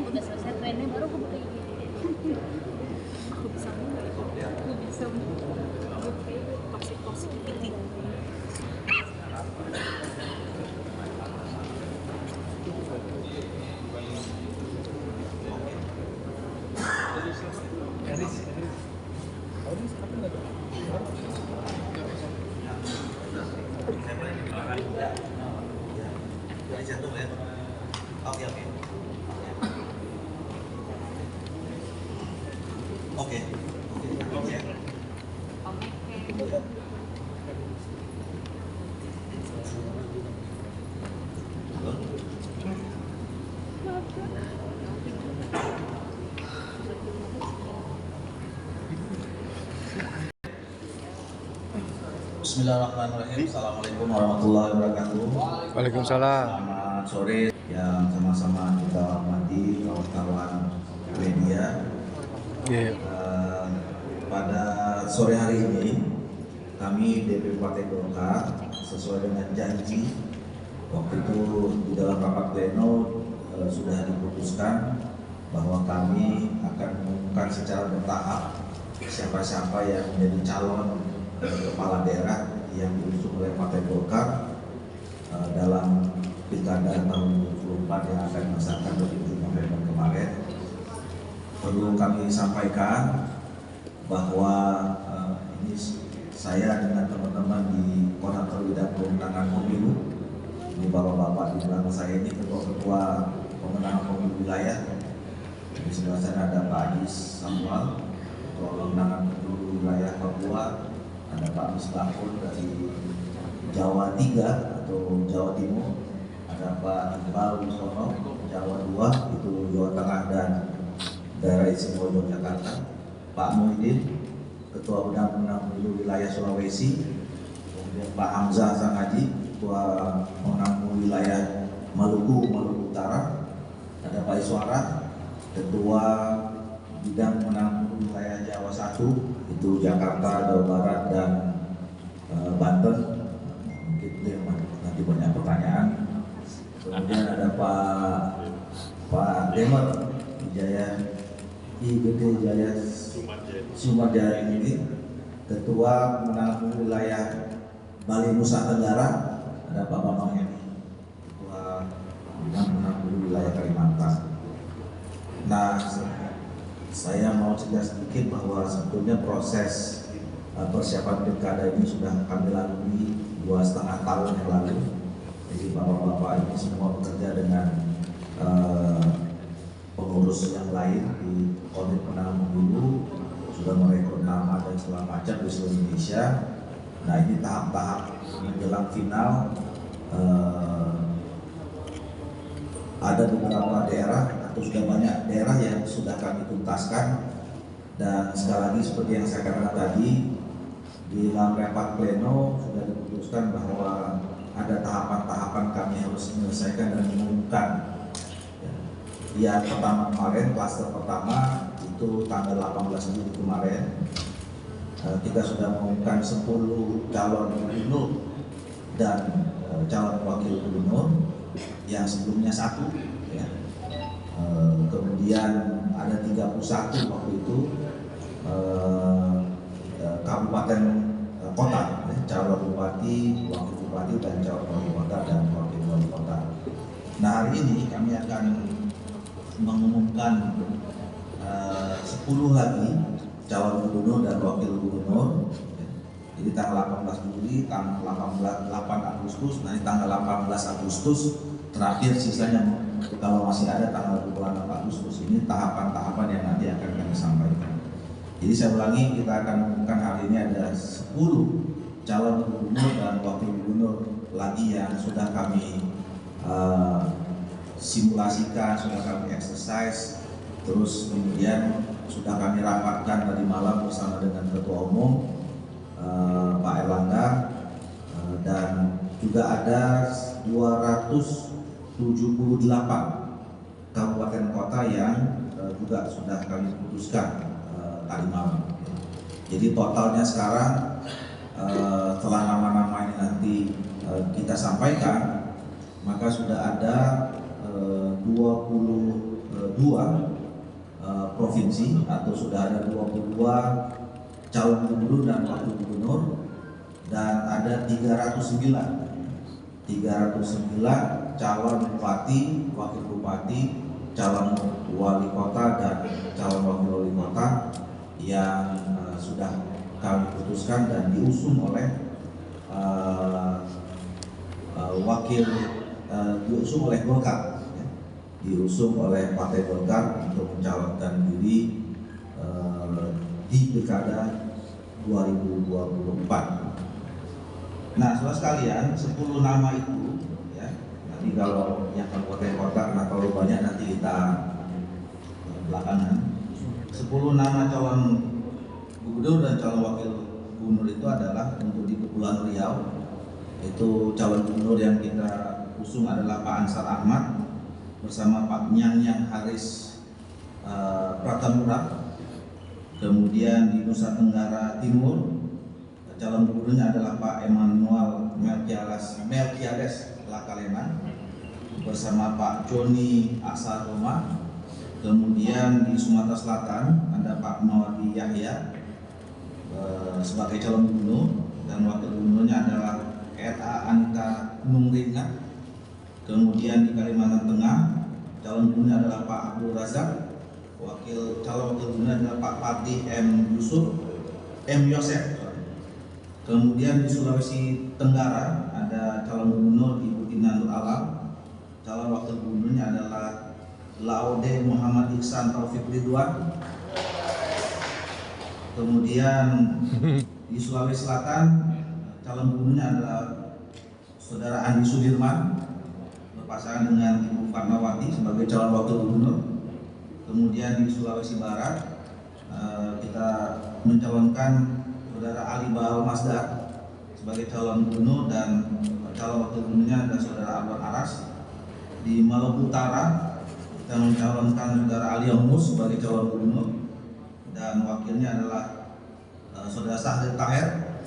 udah selesai trennya baru aku buka IG. Aku bisa toxic positivity. Oke. Bismillahirrahmanirrahim. Assalamualaikum warahmatullahi wabarakatuh. Waalaikumsalam. Selamat sore yang sama-sama kita hormati kawan-kawan media. Pada sore hari ini kami DPP Partai Golkar sesuai dengan janji waktu itu di dalam rapat pleno sudah diputuskan bahwa kami akan mengumumkan secara bertahap siapa-siapa yang menjadi calon kepala daerah yang diusung oleh Partai Golkar dalam pilkada tahun 2024 yang akan dilaksanakan 27 November kemarin. Perlu kami sampaikan bahwa ini saya dengan teman-teman di Koordinator Bidang Pemenangan Pemilu, ini bapak-bapak di belakang saya ini ketua-ketua pemenangan pemilu wilayah. Di sebelah sana ada Pak Ajis Samuel, ketua pemenangan pemilu wilayah Papua. Ada Pak Misbahun dari Jawa 3 atau Jawa Timur, ada Pak Iqbal Wisono Jawa 2 itu Jawa Tengah dan daerah istimewa Yogyakarta, Pak Muhyiddin Ketua Bidang Pemenangan Pemilu Wilayah Sulawesi, kemudian Pak Hamzah Sangaji Ketua Pemenangan Pemilu Wilayah Maluku Utara, ada Pak Iswara Ketua Bidang Pemenangan Pemilu Wilayah Jawa 1 itu Jakarta, Jawa Barat dan Banten. Mungkin itu yang nanti banyak pertanyaan. Kemudian ada Pak Demer Wijaya IGD Jaya Sumadjaya ini Ketua Pemenangan Wilayah Bali Nusa Tenggara, ada Pak Bambang Heni Ketua Pemenangan Wilayah Kalimantan. Nah, saya mau cerita sedikit bahwa sebetulnya proses persiapan pilkada ini sudah kami lalui 2,5 tahun yang lalu. Jadi bapak-bapak ini semua bekerja dengan pengurus yang lain di Komite Pemenangan Pemilu, sudah merekrut nama dan segala macam di seluruh Indonesia. Nah, ini tahap-tahap menjelang final. Ada beberapa daerah atau sudah banyak daerah yang sudah kami tuntaskan, dan sekali lagi seperti yang saya katakan tadi di dalam rapat pleno sudah diputuskan bahwa ada tahapan-tahapan kami harus menyelesaikan dan mengumumkan. Yang pertama kemarin, klaster pertama itu tanggal 18 Juli kemarin kita sudah mengumumkan 10 calon gubernur dan calon wakil gubernur yang sebelumnya 1 ya. Kemudian ada 31 waktu itu kabupaten kota ya, calon bupati, wakil bupati dan calon wali kota dan wakil wali kota. Nah, hari ini kami akan mengumumkan 10 lagi calon gubernur dan wakil gubernur. Jadi tanggal 18 Juli, tanggal 8 Agustus, nanti tanggal 18 Agustus, terakhir sisanya kalau masih ada tanggal 26 Agustus. Ini tahapan-tahapan yang nanti akan kami sampaikan. Jadi saya ulangi, kita akan mengumumkan hari ini ada 10 calon gubernur dan wakil gubernur lagi yang sudah kami simulasikan, sudah kami exercise, terus kemudian sudah kami rapatkan tadi malam bersama dengan Ketua Umum Pak Erlangga, dan juga ada 278 kabupaten kota yang juga sudah kami putuskan tadi malam. Jadi totalnya sekarang setelah nama-nama ini nanti kita sampaikan, maka sudah ada 23 dua provinsi, atau sudah ada 22 calon gubernur dan wakil gubernur, dan ada 309 calon bupati, wakil bupati, calon wali kota dan calon wakil wali kota yang sudah kami putuskan dan diusung oleh diusung oleh Golkar, diusung oleh Partai Golkar untuk mencalonkan diri di pilkada 2024. Nah, saudara sekalian, 10 nama itu, ya, nanti kalau yang kabupaten kota, karena kalau banyak nanti kita belakangan. 10 nama calon gubernur dan calon wakil gubernur itu adalah untuk di Kepulauan Riau. Itu calon gubernur yang kita usung adalah Pak Ansar Ahmad bersama Pak Nyang Haris Pratamura. Kemudian di Nusa Tenggara Timur, calon gubernurnya adalah Pak Emmanuel Melkiades Lakalena bersama Pak Joni Asaroma. Kemudian di Sumatera Selatan ada Pak Mawardi Yahya sebagai calon gubernur, dan wakil gubernurnya adalah RA Anita Nungrina. Kemudian di Kalimantan Tengah, calon gubernurnya adalah Pak Abdul Razak, calon wakil gubernur adalah Pak Patih M. Yosef. Kemudian di Sulawesi Tenggara ada calon gubernur Ibu Tina Nur Alam, calon wakil gubernurnya adalah Laude Muhammad Iksan Taufik Ridwan. Kemudian di Sulawesi Selatan calon gubernurnya adalah Saudara Andi Sudirman berpasangan dengan Ibu Fatmawati sebagai calon wakil gubernur. Kemudian di Sulawesi Barat kita mencalonkan Saudara Ali Bahal Masdar sebagai calon gubernur, dan calon wakil gubernurnya adalah Saudara Anwar Aras. Di Maluku Utara kita mencalonkan Saudara Ali Omus sebagai calon gubernur, dan wakilnya adalah Saudara Sahril Taher.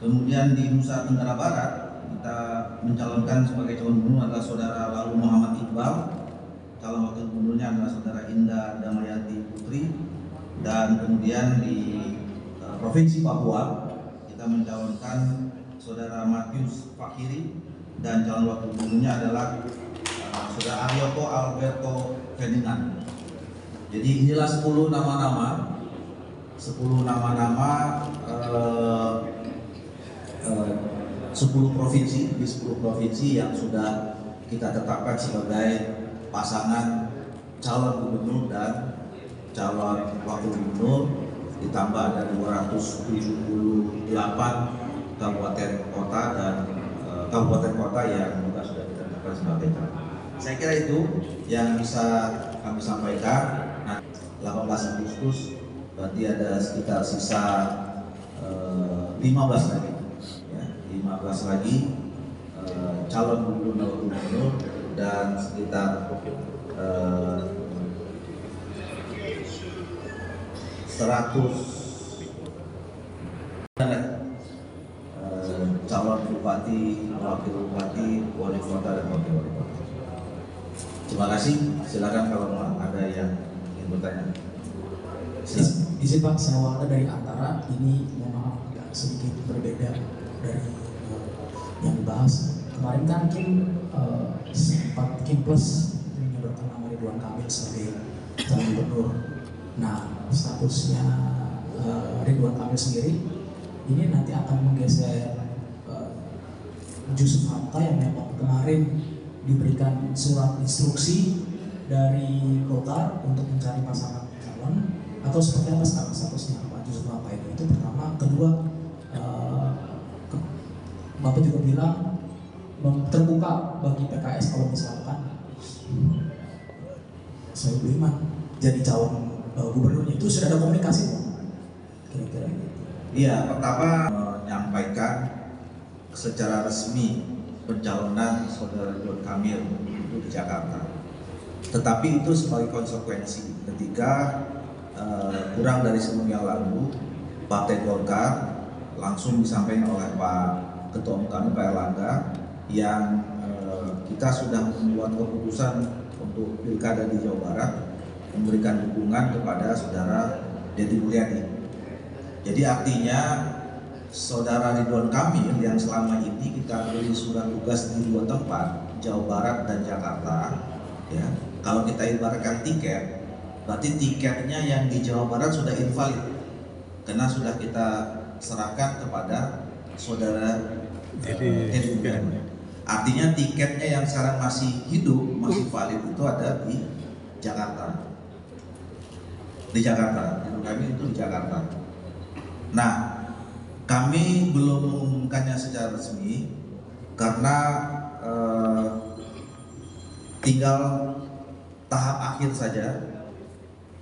Kemudian di Nusa Tenggara Barat kita mencalonkan sebagai calon gubernur adalah Saudara Lalu Muhammad Iqbal. Calon wakil gubernurnya adalah Saudara Indah Damayanti Putri. Dan kemudian di Provinsi Papua kita mencalonkan Saudara Matius Fakiri, dan calon wakil gubernurnya adalah Saudara Aryoko Alberto Ferdinand. Jadi inilah 10 nama-nama 10 provinsi, di 10 provinsi yang sudah kita tetapkan sebagai pasangan calon gubernur dan calon wakil gubernur, ditambah ada 278 kabupaten kota dan kabupaten kota yang juga sudah kita tetapkan sebagai calon. Saya kira itu yang bisa kami sampaikan. Nah, 18 Agustus berarti ada sekitar sisa 15 lagi, ya, 15 lagi calon gubernur dan sekitar 100 calon bupati, wakil bupati, wali kota dan wakil wali kota. Terima kasih. Silakan kalau ada yang ingin bertanya. Izin Pak, saya awalnya dari antara ini, mohon maaf agak sedikit berbeda dari yang dibahas. Kemarin kan sempat Kim Plus menyodorkan nama Ridwan Kamil sebagai calon gubernur. Nah, statusnya Ridwan Kamil sendiri ini nanti akan menggeser Yusuf Hamka yang memang kemarin diberikan surat instruksi dari Golkar untuk mencari pasangan calon, atau seperti apa sekarang statusnya Pak Yusuf Hamka ini? Itu pertama. Kedua, Bapak juga bilang terbuka bagi PKS kalau misalkan Soebul Iman jadi calon gubernurnya. Itu sudah ada komunikasi Pak? Kira-kira gitu. Iya, pertama menyampaikan secara resmi pencalonan Saudara Ridwan Kamil itu di Jakarta. Tetapi itu sebagai konsekuensi ketika kurang dari seminggu yang lalu Partai Golkar langsung disampaikan oleh Pak Ketua Umum kami Pak Erlangga yang kita sudah membuat keputusan untuk pilkada di Jawa Barat memberikan dukungan kepada saudara Deddy Mulyadi. Jadi artinya saudara Ridwan Kamil yang selama ini kita beri surat tugas di 2 tempat, Jawa Barat dan Jakarta, ya. Kalau kita ibaratkan tiket, berarti tiketnya yang di Jawa Barat sudah invalid karena sudah kita serahkan kepada saudara Deddy Mulyadi. Artinya tiketnya yang sekarang masih hidup, masih valid itu ada di Jakarta. Di Jakarta, kami itu di Jakarta. Nah, kami belum mengumumkannya secara resmi karena tinggal tahap akhir saja.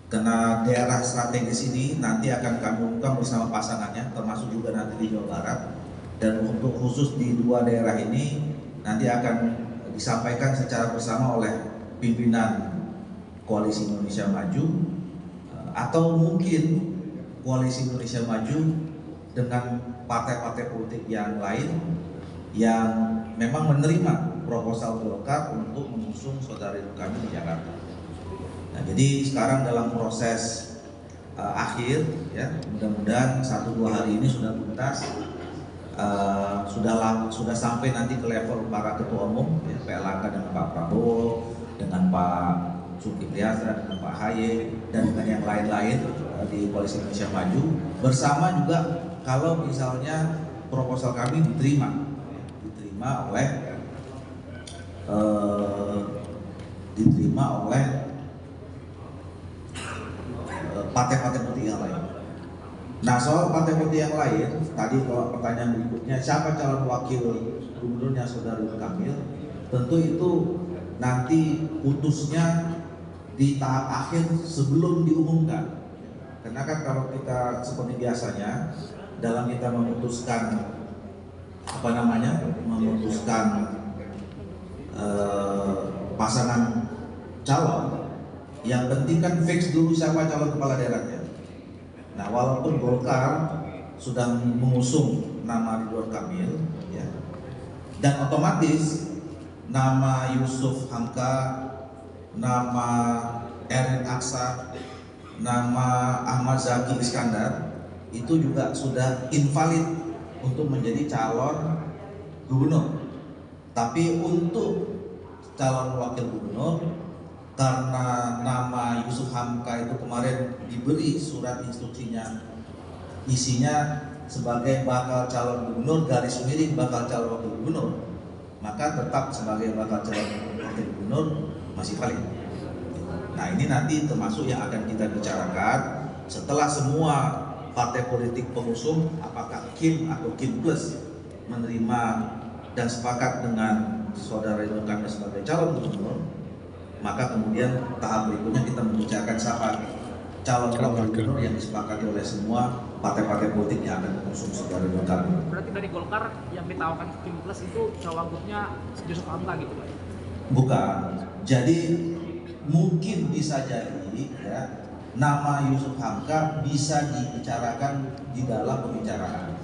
Karena daerah strategis ini nanti akan kami umumkan bersama pasangannya, termasuk juga nanti di Jawa Barat. Dan untuk khusus di 2 daerah ini nanti akan disampaikan secara bersama oleh pimpinan Koalisi Indonesia Maju, atau mungkin Koalisi Indonesia Maju dengan partai-partai politik yang lain yang memang menerima proposal Golkar untuk mengusung saudara Ridwan Kamil di Jakarta. Nah, jadi sekarang dalam proses akhir, ya, mudah-mudahan 1-2 hari ini sudah tuntas, sudah sampai nanti ke level para ketua umum, ya, Pak Erlangga dengan Pak Prabowo, dengan Pak Zulkifli Hasan, dengan Pak Ahy, dan dengan yang lain-lain di Koalisi Indonesia Maju, bersama juga kalau misalnya proposal kami diterima oleh partai-partai politik yang lain. Nah, soal partai politik yang lain, tadi kalau pertanyaan berikutnya, siapa calon wakil gubernurnya saudara Ridwan Kamil? Tentu itu nanti putusnya di tahap akhir sebelum diumumkan. Karena kan kalau kita seperti biasanya dalam kita memutuskan pasangan calon, yang penting kan fix dulu siapa calon kepala daerahnya. Nah, walaupun Golkar sudah mengusung nama Ridwan Kamil, ya, dan otomatis nama Yusuf Hamka, nama Erin Aksa, nama Ahmad Zaki Iskandar itu juga sudah invalid untuk menjadi calon gubernur. Tapi untuk calon wakil gubernur, karena nama Yusuf Hamka itu kemarin diberi surat instruksinya, isinya sebagai bakal calon gubernur garis miring bakal calon wakil gubernur, maka tetap sebagai bakal calon wakil gubernur masih valid. Nah, ini nanti termasuk yang akan kita bicarakan setelah semua partai politik pengusung, apakah Kim atau Kim Plus menerima dan sepakat dengan saudara Ridwan Kamil sebagai calon gubernur, maka kemudian tahap berikutnya kita membicarakan siapa calon wakil gubernur yang disepakati oleh semua partai-partai politik yang akan mengusung saudara Ridwan Kamil. Berarti dari Golkar yang ditawarkan Kim Plus itu cawagupnya Yusuf Hamka gitu, Pak? Bukan. Jadi mungkin bisa jadi, ya, nama Yusuf Hamka bisa dibicarakan di dalam pembicaraan.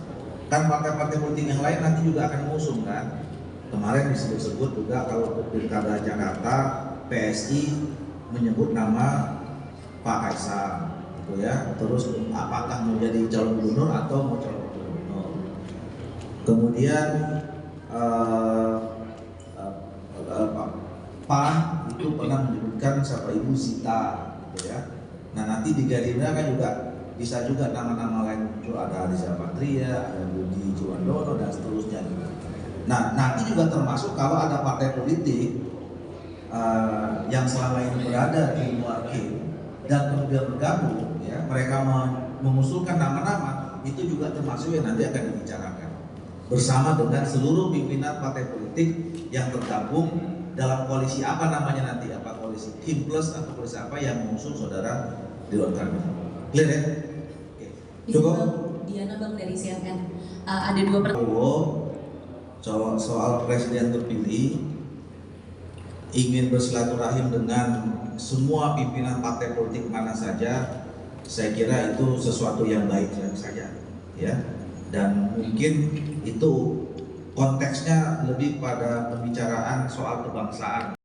Kan partai-partai politik yang lain nanti juga akan mengusung kan. Kemarin disebut-sebut juga kalau untuk Pilkada Jakarta, PSI menyebut nama Pak Kaisang, gitu ya. Terus apakah menjadi calon gubernur atau mau calon wakil gubernur. Kemudian Pak itu pernah menyebutkan siapa Ibu Sita, gitu ya. Nah, nanti di Gerindra kan juga bisa juga nama-nama lain muncul, ada Riza Patria, ada Budi Jiwandono dan seterusnya. Nah, nanti juga termasuk kalau ada partai politik yang selama ini berada di luar Kim dan kemudian bergabung, ya, mereka mengusulkan nama-nama, itu juga termasuk yang nanti akan dibicarakan bersama dengan seluruh pimpinan partai politik yang tergabung dalam koalisi apa namanya nanti, apa koalisi Kim Plus atau koalisi apa yang mengusung saudara Ridwan Kamil. Clear ya? Oke. Cukup? Diana Bang dari CNN. Ada 2 pertanyaan. Soal presiden terpilih ingin bersilaturahim dengan semua pimpinan partai politik mana saja, saya kira itu sesuatu yang baik saja, ya. Dan mungkin itu konteksnya lebih pada pembicaraan soal kebangsaan.